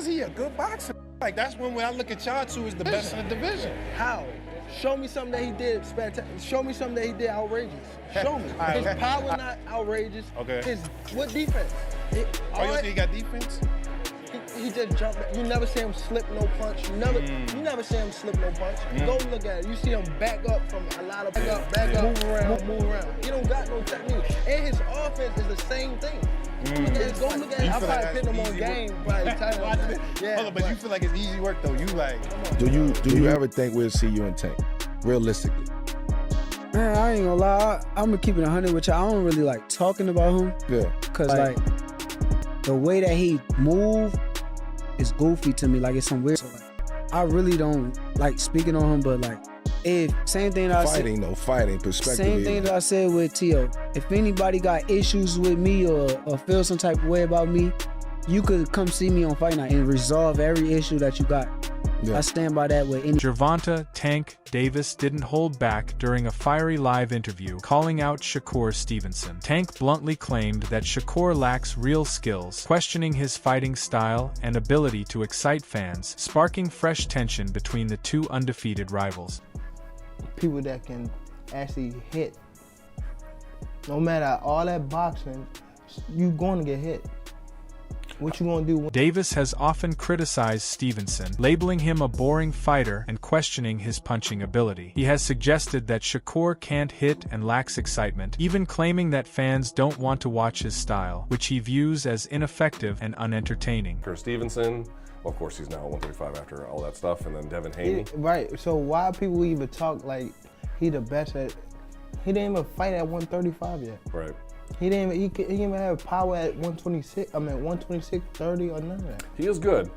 is he a good boxer? Like, that's when I look at y'all two as the best in the division. How? Show me something that he did spectacular. Show me something that he did outrageous. Show me. His power not outrageous. Okay. What defense? You think he got defense? He just jumped. You never see him slip no punch. You never see him slip no punch. Go look at it. You see him back up from a lot of back up, move around. He don't got no technique. And his offense is the same thing. Go look at it. I probably picked him on game. Hold on, but you feel like it's easy work though. You like. Do you ever think we'll see you in Tank? Realistically. Man, I ain't gonna lie. I'm gonna keep it 100 with y'all. I don't really like talking about him. Yeah. Cause like the way that he move is goofy to me. Like it's some weird. So, like, I really don't like speaking on him, but like if same thing that fighting perspective. Same thing that I said with T.O. If anybody got issues with me or feel some type of way about me, you could come see me on Fight Night and resolve every issue that you got. Yeah. I stand by that with any. Gervonta "Tank" Davis didn't hold back during a fiery live interview calling out Shakur Stevenson. Tank bluntly claimed that Shakur lacks real skills, questioning his fighting style and ability to excite fans, sparking fresh tension between the two undefeated rivals. People that can actually hit. No matter all that boxing, you going to get hit. What you gonna do? Davis has often criticized Stevenson, labeling him a boring fighter and questioning his punching ability. He has suggested that Shakur can't hit and lacks excitement, even claiming that fans don't want to watch his style, which he views as ineffective and unentertaining. Shakur Stevenson, well, of course he's now 135 after all that stuff, and then Devin Haney. Right, so why people even talk like he the best at, he didn't even fight at 135 yet. Right. He didn't even have power at 126, 126, 30 or none of that. He is good.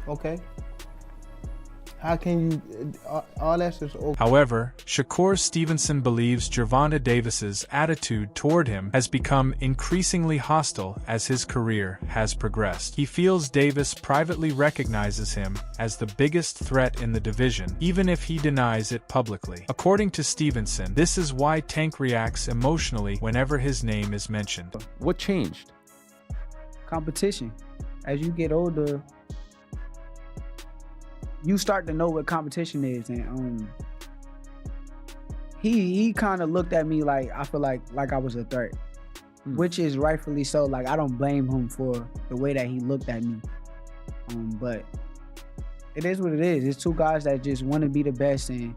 Okay. How can you, all that's just okay. However, Shakur Stevenson believes Gervonta Davis's attitude toward him has become increasingly hostile as his career has progressed. He feels Davis privately recognizes him as the biggest threat in the division, even if he denies it publicly. According to Stevenson, this is why Tank reacts emotionally whenever his name is mentioned. What changed? Competition. As you get older, you start to know what competition is, and he kind of looked at me like I feel like I was a threat, which is rightfully so. Like I don't blame him for the way that he looked at me, but it is what it is. It's two guys that just want to be the best in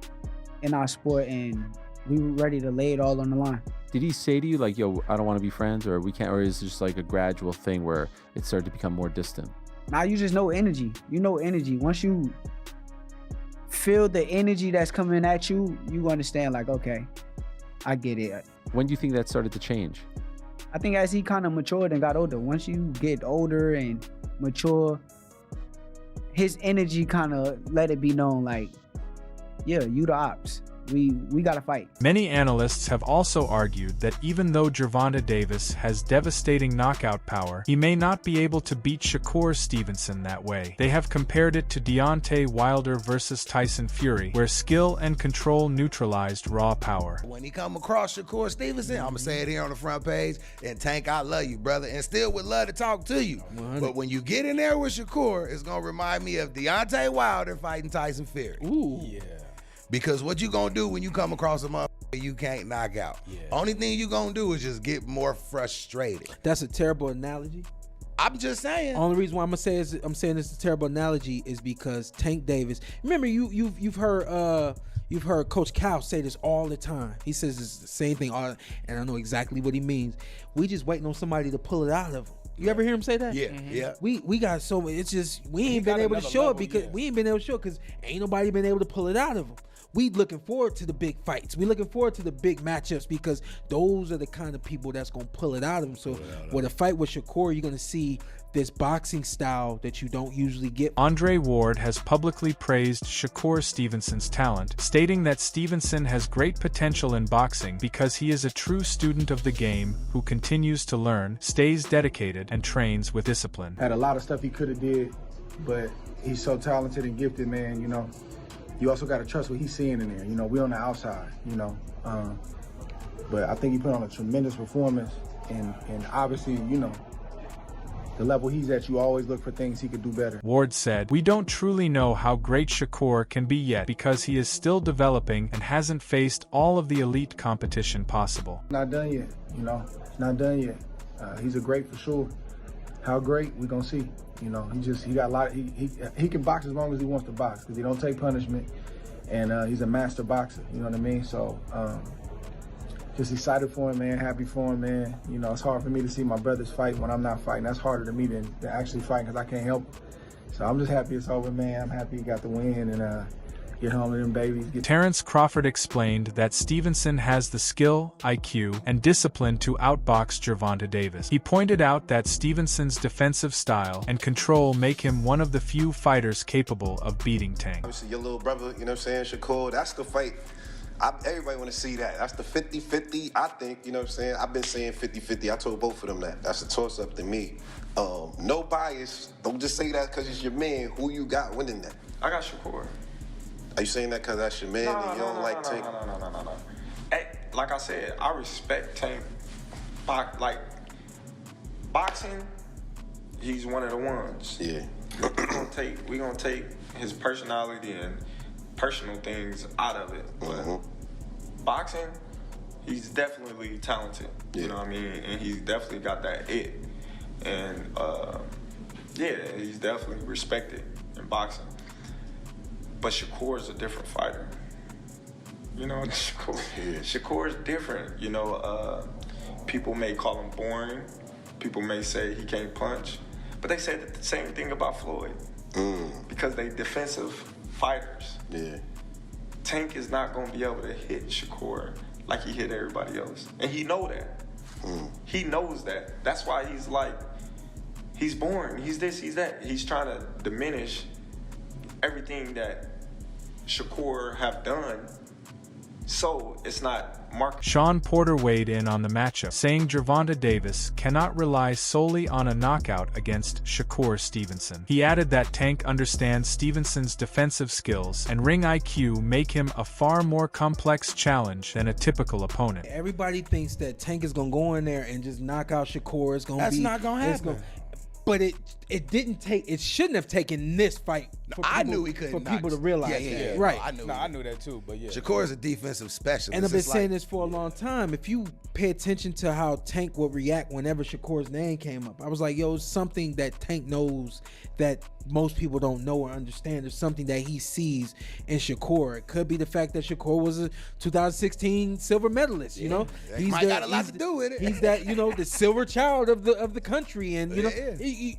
our sport, and we were ready to lay it all on the line. Did he say to you like, "Yo, I don't want to be friends," or we can't, or is it just like a gradual thing where it started to become more distant? Now you just know energy. You know energy. Once you feel the energy that's coming at you, you understand like, okay, I get it. When do you think that started to change? I think as he kind of matured and got older. Once you get older and mature, his energy kind of let it be known like, yeah, you the ops. We gotta fight. Many analysts have also argued that even though Gervonta Davis has devastating knockout power, he may not be able to beat Shakur Stevenson that way. They have compared it to Deontay Wilder versus Tyson Fury, where skill and control neutralized raw power. When he come across Shakur Stevenson, I'm gonna say it here on the front page, and Tank, I love you, brother, and still would love to talk to you. 100. But when you get in there with Shakur, it's gonna remind me of Deontay Wilder fighting Tyson Fury. Ooh. Yeah. Because what you gonna do when you come across a motherfucker you can't knock out? Yeah. Only thing you gonna do is just get more frustrated. That's a terrible analogy. I'm just saying. Only reason why I'm saying it's a terrible analogy is because Tank Davis. Remember, you've heard Coach Cal say this all the time. He says it's the same thing, and I know exactly what he means. We just waiting on somebody to pull it out of him. You ever hear him say that? Yeah, yeah. We got so much. It's just we ain't been able to show it because ain't nobody been able to pull it out of him. We looking forward to the big fights. We looking forward to the big matchups because those are the kind of people that's gonna pull it out of him. So with a fight with Shakur, you're gonna see this boxing style that you don't usually get. Andre Ward has publicly praised Shakur Stevenson's talent, stating that Stevenson has great potential in boxing because he is a true student of the game who continues to learn, stays dedicated, and trains with discipline. Had a lot of stuff he could have did, but he's so talented and gifted, man, you know. You also got to trust what he's seeing in there. You know, we on the outside, you know. But I think he put on a tremendous performance, and obviously, you know, the level he's at, you always look for things he could do better. Ward said, "We don't truly know how great Shakur can be yet because he is still developing and hasn't faced all of the elite competition possible." Not done yet, you know. Not done yet. He's a great for sure. How great, we gonna see. You know, he got a lot. He can box as long as he wants to box because he don't take punishment, and he's a master boxer. You know what I mean? So. Just excited for him, man. Happy for him, man. You know, it's hard for me to see my brothers fight when I'm not fighting. That's harder to me than actually fighting because I can't help him. So I'm just happy it's over, man. I'm happy he got the win and get home to them babies. Terence Crawford explained that Stevenson has the skill, IQ, and discipline to outbox Gervonta Davis. He pointed out that Stevenson's defensive style and control make him one of the few fighters capable of beating Tank. Obviously, your little brother, you know what I'm saying, Shakur, that's the fight. Everybody want to see that. That's the 50-50, I think, you know what I'm saying? I've been saying 50-50. I told both of them that. That's a toss-up to me. No bias. Don't just say that because it's your man. Who you got winning that? I got Shakur. Are you saying that because that's your man and you don't like Tank? No. Hey, like I said, I respect Tank. Like, boxing, he's one of the ones. Yeah. we gonna take his personality and personal things out of it. But boxing, he's definitely talented. Yeah. You know what I mean? And he's definitely got that it. And yeah, he's definitely respected in boxing. But Shakur is a different fighter. You know, Shakur is different. You know, people may call him boring. People may say he can't punch. But they said the same thing about Floyd. Because they defensive fighters. Yeah. Tank is not going to be able to hit Shakur like he hit everybody else. And he know that. He knows that. That's why he's like, he's boring. He's this, he's that. He's trying to diminish everything that Shakur have done, so it's not marked. Shawn Porter weighed in on the matchup, saying Gervonta Davis cannot rely solely on a knockout against Shakur Stevenson. He added that Tank understands Stevenson's defensive skills and ring IQ make him a far more complex challenge than a typical opponent. Everybody thinks that Tank is gonna go in there and just knock out Shakur. It's gonna That's not gonna happen. But it didn't take. It shouldn't have taken this fight. I knew he couldn't. For people to realize. Yeah. Right. I knew that too. But yeah, Shakur is a defensive specialist. And I've been saying this for a long time. If you pay attention to how Tank would react whenever Shakur's name came up, I was like, yo, it's something that Tank knows that most people don't know or understand. There's something that he sees in Shakur. It could be the fact that Shakur was a 2016 silver medalist. You know, he got a lot to do with it. He's that, you know, the silver child of the country, and you know,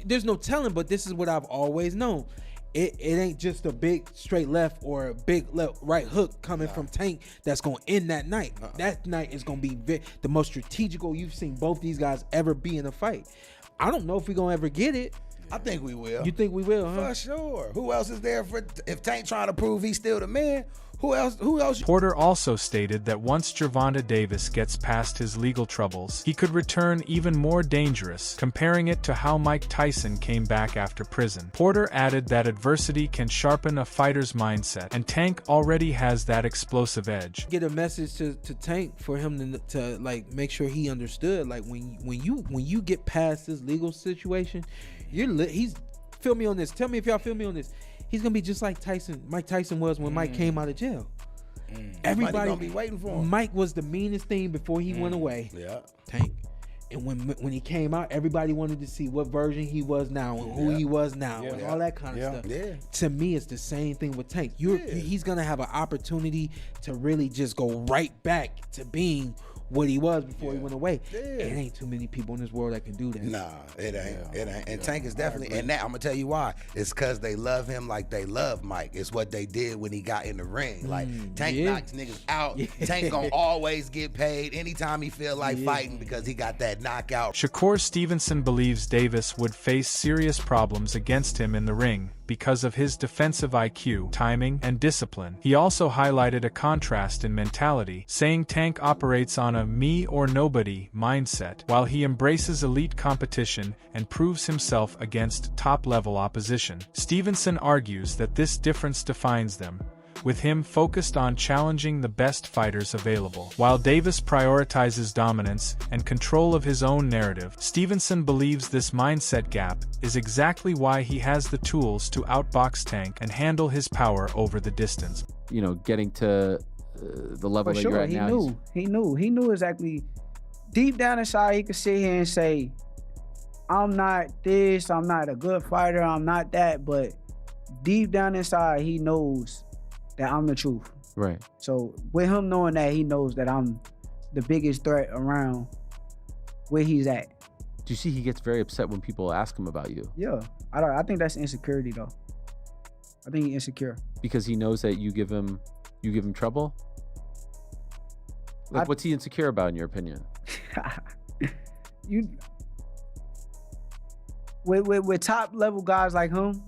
there's no telling. But this is what I've always known. It ain't just a big straight left or a big left right hook coming from Tank that's going to end that night. That night is going to be the most strategical you've seen both these guys ever be in a fight. I don't know if we're going to ever get it. I think we will. You think we will, huh? For sure. Who else is there if Tank trying to prove he's still the man? Who else? Porter also stated that once Gervonta Davis gets past his legal troubles, he could return even more dangerous, comparing it to how Mike Tyson came back after prison. Porter added that adversity can sharpen a fighter's mindset, and Tank already has that explosive edge. Get a message to Tank for him to like make sure he understood. Like when you get past this legal situation, he's feel me on this. Tell me if y'all feel me on this. He's gonna be just like Mike Tyson was when Mike came out of jail. Everybody gonna be waiting for him. Mike was the meanest thing before he went away. Yeah, Tank. And when he came out, everybody wanted to see what version he was now and who he was now and all that kind of stuff. Yeah. To me, it's the same thing with Tank. He's gonna have an opportunity to really just go right back to being what he was before he went away. It ain't too many people in this world that can do that. Nah, it ain't. It ain't. And Tank is definitely, and that I'm gonna tell you why. It's because they love him like they love Mike. It's what they did when he got in the ring. Like Tank knocks niggas out. Tank gonna always get paid anytime he feel like fighting because he got that knockout. Shakur Stevenson believes Davis would face serious problems against him in the ring because of his defensive IQ, timing, and discipline. He also highlighted a contrast in mentality, saying Tank operates on a me or nobody mindset, while he embraces elite competition and proves himself against top-level opposition. Stevenson argues that this difference defines them, with him focused on challenging the best fighters available. While Davis prioritizes dominance and control of his own narrative, Stevenson believes this mindset gap is exactly why he has the tools to outbox Tank and handle his power over the distance. You know, getting to the level that you're at now. He knew exactly. Deep down inside, he could sit here and say, I'm not this, I'm not a good fighter, I'm not that, but deep down inside, he knows that I'm the truth. Right. So with him knowing that, he knows that I'm the biggest threat around where he's at. Do you see he gets very upset when people ask him about you? Yeah, I think that's insecurity though. I think he's insecure. Because he knows that you give him trouble? Like, what's he insecure about in your opinion? With top level guys like him,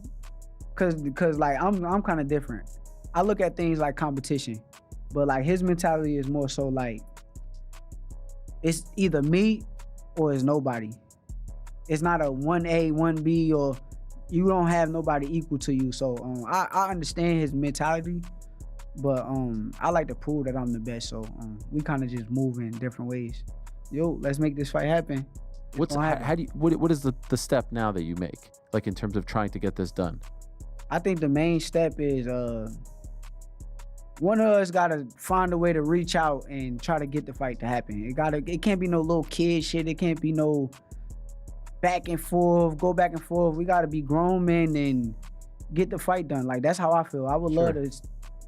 cause like I'm kind of different. I look at things like competition, but like his mentality is more so like it's either me or it's nobody. It's not a 1A, 1B, or you don't have nobody equal to you. So I understand his mentality, but I like to prove that I'm the best. So we kind of just move in different ways. Yo, let's make this fight happen. What is the step now that you make, like in terms of trying to get this done? I think the main step is one of us gotta find a way to reach out and try to get the fight to happen. It can't be no little kid shit. It can't be no back and forth, go back and forth. We gotta be grown men and get the fight done. Like, that's how I feel. I would love to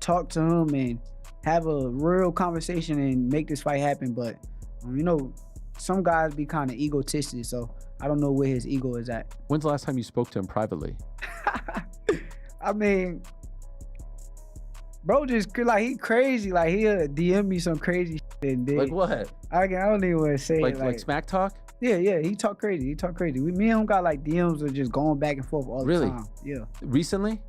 talk to him and have a real conversation and make this fight happen. But you know, some guys be kind of egotistic, so I don't know where his ego is at. When's the last time you spoke to him privately? I mean, bro, just like he crazy. Like he'll DM me some crazy shit and then, like what? I don't even want to say like, it. Like smack talk? Yeah, he talk crazy. Me and him got like DMs of just going back and forth all the time. Yeah. Recently?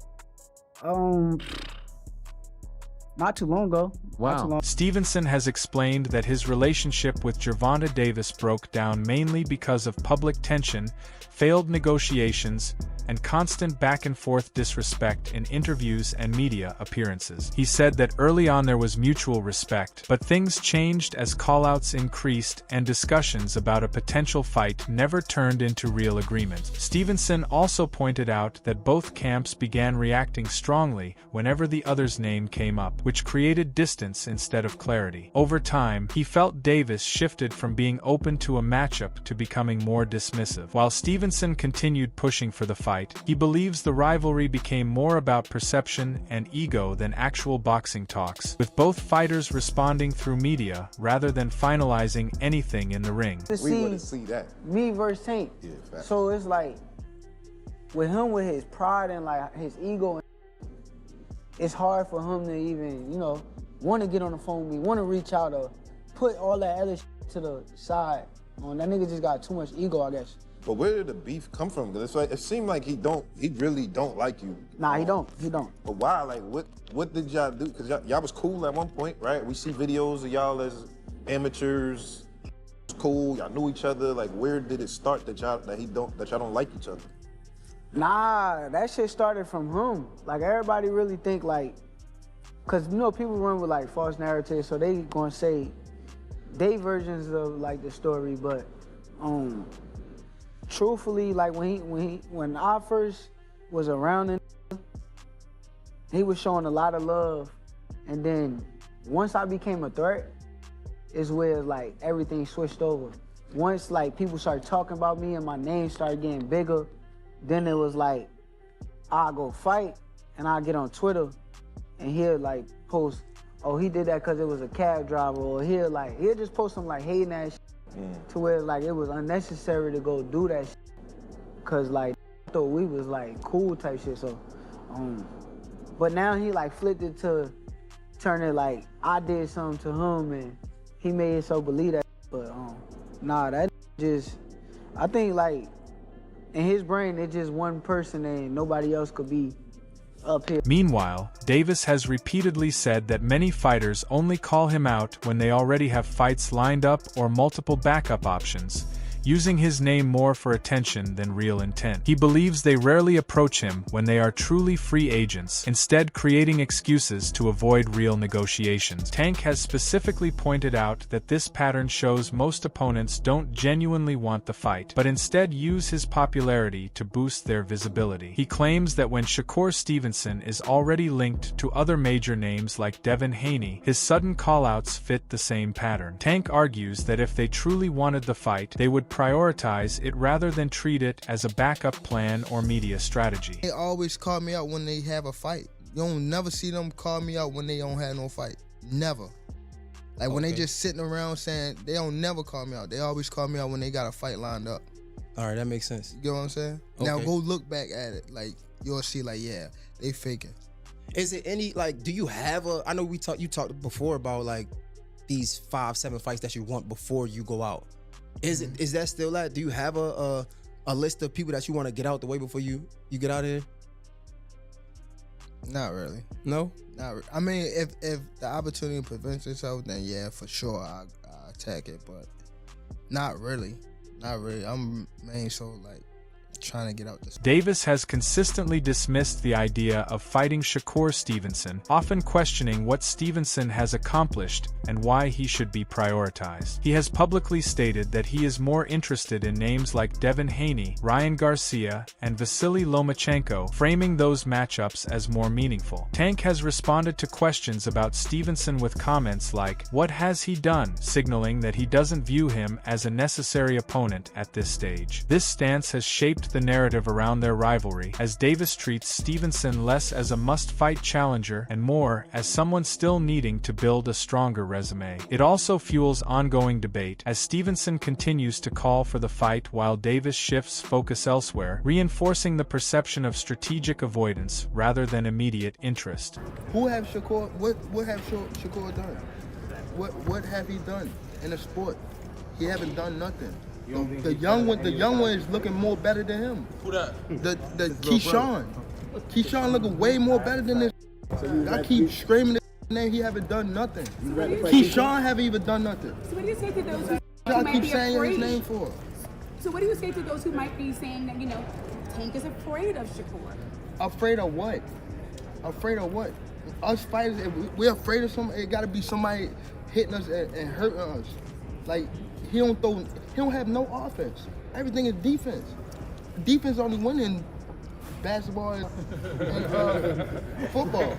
Not too long ago. Wow. Stevenson has explained that his relationship with Gervonta Davis broke down mainly because of public tension, failed negotiations, and constant back-and-forth disrespect in interviews and media appearances. He said that early on there was mutual respect, but things changed as call-outs increased and discussions about a potential fight never turned into real agreement. Stevenson also pointed out that both camps began reacting strongly whenever the other's name came up, which created distance instead of clarity. Over time, he felt Davis shifted from being open to a matchup to becoming more dismissive. While Stevenson continued pushing for the fight, he believes the rivalry became more about perception and ego than actual boxing talks, with both fighters responding through media rather than finalizing anything in the ring. We want to see that. Me versus Tank. Yeah, so it's like, with him, with his pride and like his ego, it's hard for him to even, want to get on the phone with me, want to reach out or put all that other shit to the side. That nigga just got too much ego, I guess. But where did the beef come from? Because it seemed like he really don't like you. Nah, he don't. But why? Like, what did y'all do? Because y'all was cool at one point, right? We see videos of y'all as amateurs. It's cool. Y'all knew each other. Like, where did it start that y'all don't like each other? Nah, that shit started from him. Like, everybody really think like, cause people run with like false narratives, so they gonna say they versions of like the story, but truthfully, like when I first was around him, he was showing a lot of love, and then once I became a threat, is where like everything switched over. Once like people started talking about me and my name started getting bigger, then it was like I go fight and I get on Twitter and he'll like post, oh, he did that because it was a cab driver, or he'll just post some like hating ass shit to where like it was unnecessary to go do that shit. Cause like I thought we was like cool type shit. So but now he like flipped it to turn it like I did something to him and he made it so believe that. But nah, that just, I think like in his brain it's just one person and nobody else could be up here. Meanwhile, Davis has repeatedly said that many fighters only call him out when they already have fights lined up or multiple backup options. using his name more for attention than real intent. He believes they rarely approach him when they are truly free agents, instead creating excuses to avoid real negotiations. Tank has specifically pointed out that this pattern shows most opponents don't genuinely want the fight, but instead use his popularity to boost their visibility. He claims that when Shakur Stevenson is already linked to other major names like Devin Haney, his sudden callouts fit the same pattern. Tank argues that if they truly wanted the fight, they would prioritize it rather than treat it as a backup plan or media strategy. They always call me out when they have a fight. You don't never see them call me out when they don't have no fight. Never. Like when they just sitting around saying, they don't never call me out. They always call me out when they got a fight lined up. All right, that makes sense. You know what I'm saying? Now go look back at it. Like you'll see like, yeah, they faking. Is it any, like, do you have a, I know you talked before about like these 5-7 fights that you want before you go out. Is that still that? Do you have a list of people that you want to get out the way before you get out of here? Not really. No? Not really. I mean, if the opportunity presents itself, then yeah, for sure I'll attack it, but not really. Not really. I'm mainly so like trying to get out this. Davis has consistently dismissed the idea of fighting Shakur Stevenson, often questioning what Stevenson has accomplished and why he should be prioritized. He has publicly stated that he is more interested in names like Devin Haney, Ryan Garcia, and Vasily Lomachenko, framing those matchups as more meaningful. Tank has responded to questions about Stevenson with comments like, "What has he done?" signaling that he doesn't view him as a necessary opponent at this stage. This stance has shaped the narrative around their rivalry, as Davis treats Stevenson less as a must-fight challenger and more as someone still needing to build a stronger resume. It also fuels ongoing debate, as Stevenson continues to call for the fight while Davis shifts focus elsewhere, reinforcing the perception of strategic avoidance rather than immediate interest. Who have Shakur? What have Shakur done? What have he done in the sport? He haven't done nothing. The young one is looking more better than him. Who that? The Keyshawn. Keyshawn looking way more better than this. I keep screaming his name. He haven't done nothing. Keyshawn haven't even done nothing. So what do you say to those who Y'all might keep be saying afraid? his name for? So what do you say to those who might be saying that, Tank is afraid of Shakur? Afraid of what? Afraid of what? Us fighters, if we're afraid of somebody, it gotta be somebody hitting us and hurting us. Like, he don't have no offense. Everything is defense. Defense only win in basketball and football.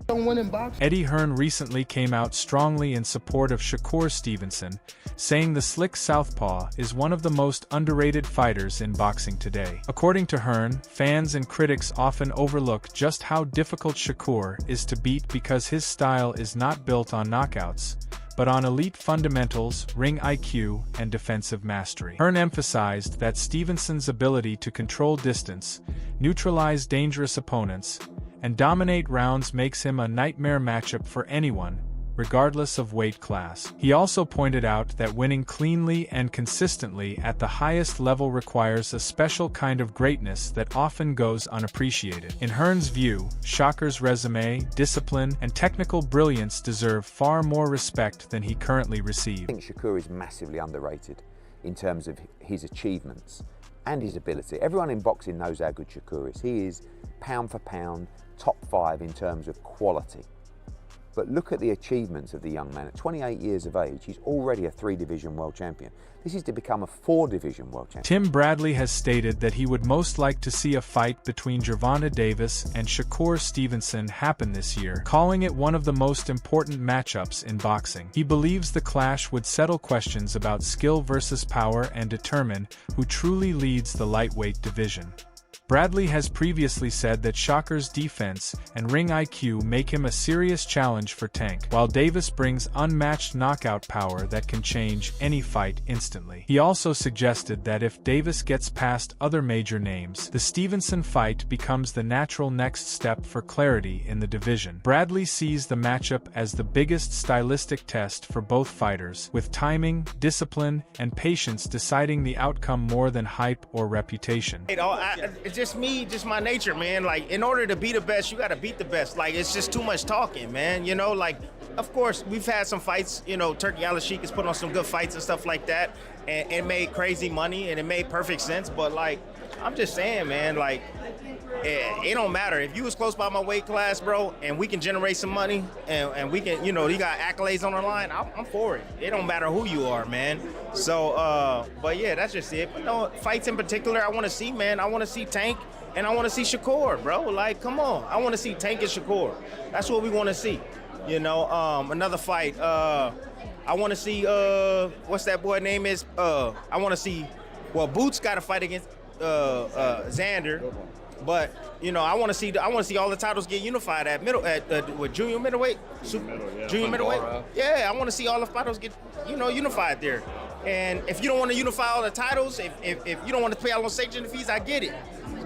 Don't win in boxing. Eddie Hearn recently came out strongly in support of Shakur Stevenson, saying the slick southpaw is one of the most underrated fighters in boxing today. According to Hearn, fans and critics often overlook just how difficult Shakur is to beat because his style is not built on knockouts, but on elite fundamentals, ring IQ, and defensive mastery. Hearn emphasized that Stevenson's ability to control distance, neutralize dangerous opponents, and dominate rounds makes him a nightmare matchup for anyone, regardless of weight class. He also pointed out that winning cleanly and consistently at the highest level requires a special kind of greatness that often goes unappreciated. In Hearn's view, Shakur's resume, discipline, and technical brilliance deserve far more respect than he currently receives. I think Shakur is massively underrated in terms of his achievements and his ability. Everyone in boxing knows how good Shakur is. He is pound for pound, top 5 in terms of quality. But look at the achievements of the young man. At 28 years of age, he's already a 3-division world champion. This is to become a 4-division world champion. Tim Bradley has stated that he would most like to see a fight between Gervonta Davis and Shakur Stevenson happen this year, calling it one of the most important matchups in boxing. He believes the clash would settle questions about skill versus power and determine who truly leads the lightweight division. Bradley has previously said that Shakur's defense and ring IQ make him a serious challenge for Tank, while Davis brings unmatched knockout power that can change any fight instantly. He also suggested that if Davis gets past other major names, the Stevenson fight becomes the natural next step for clarity in the division. Bradley sees the matchup as the biggest stylistic test for both fighters, with timing, discipline, and patience deciding the outcome more than hype or reputation. It's just me, just my nature, man. Like, in order to be the best, you got to beat the best. Like, it's just too much talking, man. Like, of course, we've had some fights. Turkey Al-Sheikh has put on some good fights and stuff like that. and it made crazy money and it made perfect sense. But like, I'm just saying, man, like, it don't matter if you was close by my weight class, bro, and we can generate some money and we can, you know, you got accolades on the line. I'm for it. It don't matter who you are, man. So, but yeah, that's just it. But no fights in particular, I want to see, man. I want to see Tank and I want to see Shakur, bro. Like, come on, I want to see Tank and Shakur. That's what we want to see. You know, another fight. I want to see what's that boy name is? I want to see. Well, Boots got to fight against Xander. But you know, I want to see all the titles get unified at with junior middleweight, junior middleweight. Yeah, I want to see all the titles get unified there. And if you don't want to unify all the titles, if you don't want to pay all those sanction fees, I get it.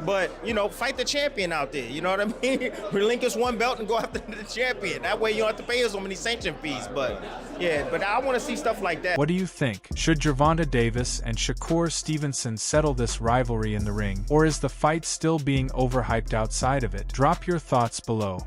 But you know, fight the champion out there. You know what I mean? Relinquish one belt and go after the champion. That way you don't have to pay so many sanction fees. But yeah, but I want to see stuff like that. What do you think? Should Gervonta Davis and Shakur Stevenson settle this rivalry in the ring, or is the fight still being overhyped outside of it? Drop your thoughts below.